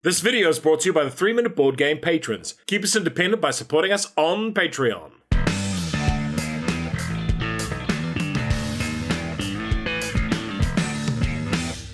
This video is brought to you by the 3-Minute Board Game patrons. Keep us independent by supporting us on Patreon.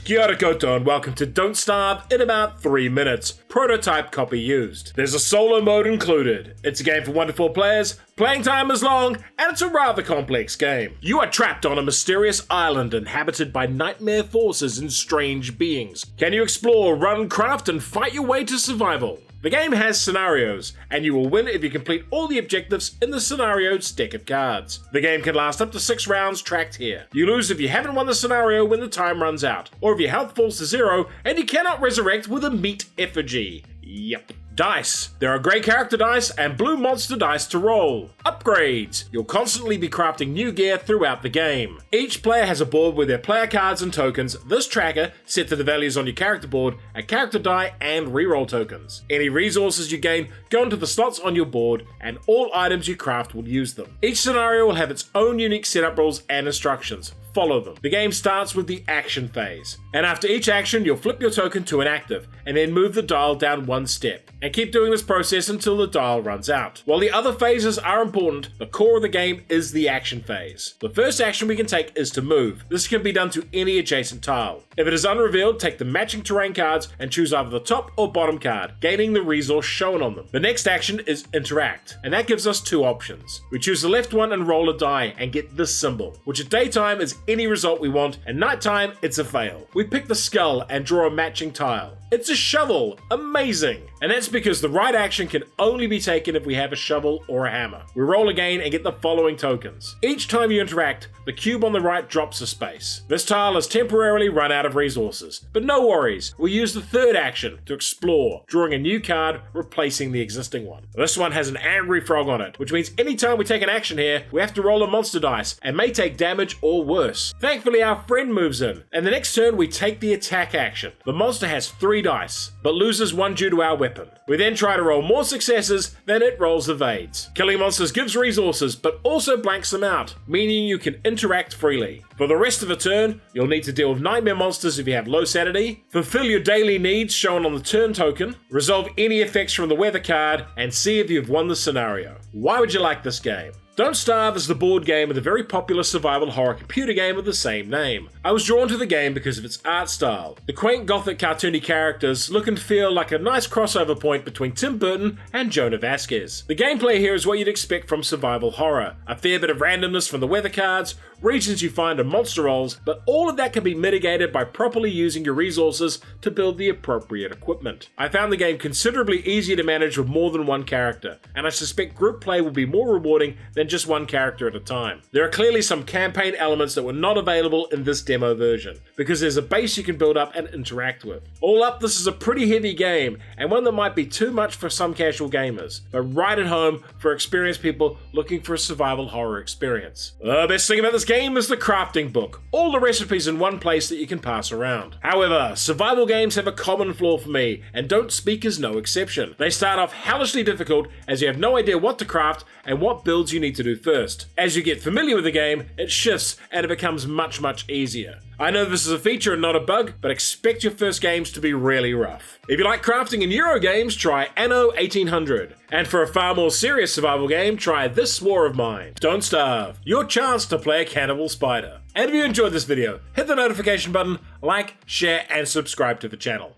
Kia ora koutou and welcome to Don't Starve in about 3 minutes. Prototype copy used. There's a solo mode included. It's a game for 1 to 4 players, playing time is long, and it's a rather complex game. You are trapped on a mysterious island inhabited by nightmare forces and strange beings. Can you explore, run, craft, and fight your way to survival? The game has scenarios, and you will win if you complete all the objectives in the scenario's deck of cards. The game can last up to 6 rounds tracked here. You lose if you haven't won the scenario when the time runs out, or if your health falls to 0 and you cannot resurrect with a meat effigy. Yep. Dice. There are grey character dice and blue monster dice to roll. Upgrades. You'll constantly be crafting new gear throughout the game. Each player has a board with their player cards and tokens. This tracker, set to the values on your character board, a character die, and reroll tokens. Any resources you gain go into the slots on your board, and all items you craft will use them. Each scenario will have its own unique setup rules and instructions. Follow them. The game starts with the action phase, and after each action you'll flip your token to an active, and then move the dial down 1 step, and keep doing this process until the dial runs out. While the other phases are important, the core of the game is the action phase. The first action we can take is to move. This can be done to any adjacent tile. If it is unrevealed, take the matching terrain cards and choose either the top or bottom card, gaining the resource shown on them. The next action is interact, and that gives us 2 options. We choose the left one and roll a die and get this symbol, which at daytime is any result we want, and nighttime it's a fail. We pick the skull and draw a matching tile. It's a shovel! Amazing! And that's because the right action can only be taken if we have a shovel or a hammer. We roll again and get the following tokens. Each time you interact, the cube on the right drops a space. This tile has temporarily run out of resources, but no worries, we use the third action to explore, drawing a new card, replacing the existing one. This one has an angry frog on it, which means anytime we take an action here, we have to roll a monster dice, and may take damage or worse. Thankfully our friend moves in, and the next turn we take the attack action. The monster has 3 dice, but loses 1 due to our weapon. We then try to roll more successes than it rolls evades. Killing monsters gives resources, but also blanks them out, meaning you can interact freely. For the rest of the turn, you'll need to deal with nightmare monsters if you have low sanity, fulfill your daily needs shown on the turn token, resolve any effects from the weather card, and see if you've won the scenario. Why would you like this game? Don't Starve is the board game of the very popular survival horror computer game of the same name. I was drawn to the game because of its art style. The quaint gothic cartoony characters look and feel like a nice crossover point between Tim Burton and Jonah Vasquez. The gameplay here is what you'd expect from survival horror. A fair bit of randomness from the weather cards, regions you find and monster rolls, but all of that can be mitigated by properly using your resources to build the appropriate equipment. I found the game considerably easier to manage with more than 1 character, and I suspect group play will be more rewarding than just 1 character at a time. There are clearly some campaign elements that were not available in this demo version, because there's a base you can build up and interact with. All up, this is a pretty heavy game, and one that might be too much for some casual gamers, but right at home for experienced people looking for a survival horror experience. The best thing about this game is the crafting book. All the recipes in one place that you can pass around. However, survival games have a common flaw for me, and Don't Speak is no exception. They start off hellishly difficult as you have no idea what to craft and what builds you need to do first. As you get familiar with the game, it shifts and it becomes much easier. I know this is a feature and not a bug, but expect your first games to be really rough. If you like crafting in Euro games, try Anno 1800. And for a far more serious survival game, try This War of Mine. Don't Starve, your chance to play a cannibal spider. And if you enjoyed this video, hit the notification button, like, share, and subscribe to the channel.